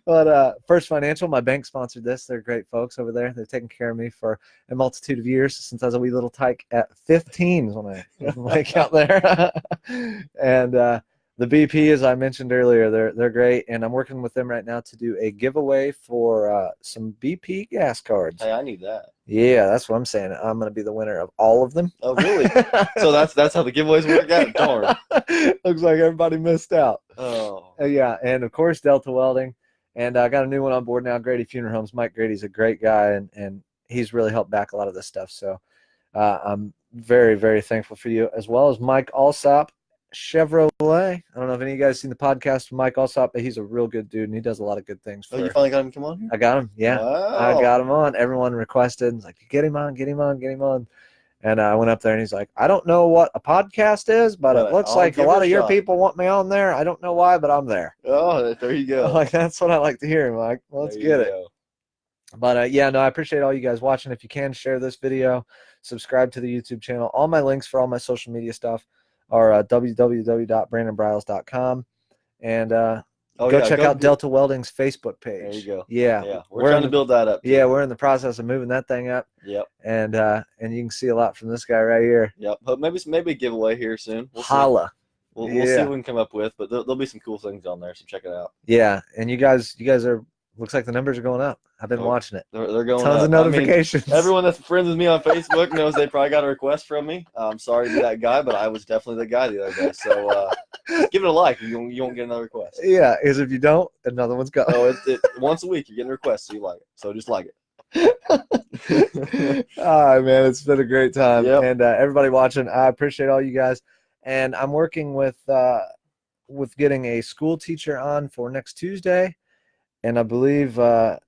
But First Financial, my bank sponsored this. They're great folks over there. They've taken care of me for a multitude of years since I was a wee little tyke at 15 is when I my account there. And the BP, as I mentioned earlier, they're great, and I'm working with them right now to do a giveaway for some BP gas cards. Hey, I need that. Yeah, that's what I'm saying. I'm going to be the winner of all of them. Oh, really? So that's how the giveaways work out? Darn. Looks like everybody missed out. Oh. Yeah, and of course, Delta Welding. And I got a new one on board now, Grady Funeral Homes. Mike Grady's a great guy, and he's really helped back a lot of this stuff. So I'm very, very thankful for you, as well as Mike Alsop, Chevrolet. I don't know if any of you guys seen the podcast with Mike Alsop, but he's a real good dude, and he does a lot of good things. Oh, you finally got him to come on here? I got him, yeah. Wow. I got him on. Everyone requested. It's like, get him on, get him on, get him on. And I went up there, and he's like, I don't know what a podcast is, but it looks like a lot of your people want me on there. I don't know why, but I'm there. Oh, there you go. Like, that's what I like to hear, Mike. Well, let's get it. But yeah, no, I appreciate all you guys watching. If you can, share this video, subscribe to the YouTube channel. All my links for all my social media stuff are www.brandonbriles.com. And go check out Delta Welding's Facebook page. There you go. Yeah. We're trying to build that up. Yeah, we're in the process of moving that thing up. Yep. And you can see a lot from this guy right here. Yep. But maybe a giveaway here soon. Holla. We'll see what we can come up with, but there'll be some cool things on there, so check it out. Yeah, and you guys are, looks like the numbers are going up. I've been watching it. They're going Tons up. of notifications. I mean, everyone that's friends with me on Facebook knows they probably got a request from me. I'm sorry to be that guy, but I was definitely the guy the other day. So give it a like. You won't get another request. Yeah, because if you don't, another one's coming. Oh, once a week you're getting a request, so you like it. So just like it. All right, man. It's been a great time. Yep. And everybody watching, I appreciate all you guys. And I'm working with getting a school teacher on for next Tuesday. And I believe I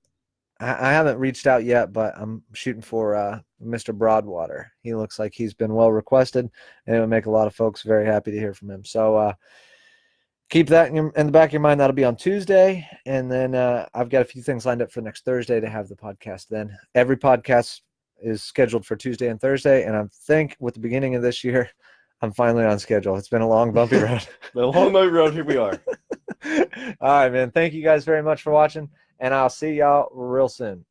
haven't reached out yet, but I'm shooting for Mr. Broadwater. He looks like he's been well requested, and it would make a lot of folks very happy to hear from him. So keep that in the back of your mind. That'll be on Tuesday. And then I've got a few things lined up for next Thursday to have the podcast then. Every podcast is scheduled for Tuesday and Thursday, and I think with the beginning of this year, I'm finally on schedule. It's been a long, bumpy road. Been a long, bumpy road. Here we are. All right, man. Thank you guys very much for watching, and I'll see y'all real soon.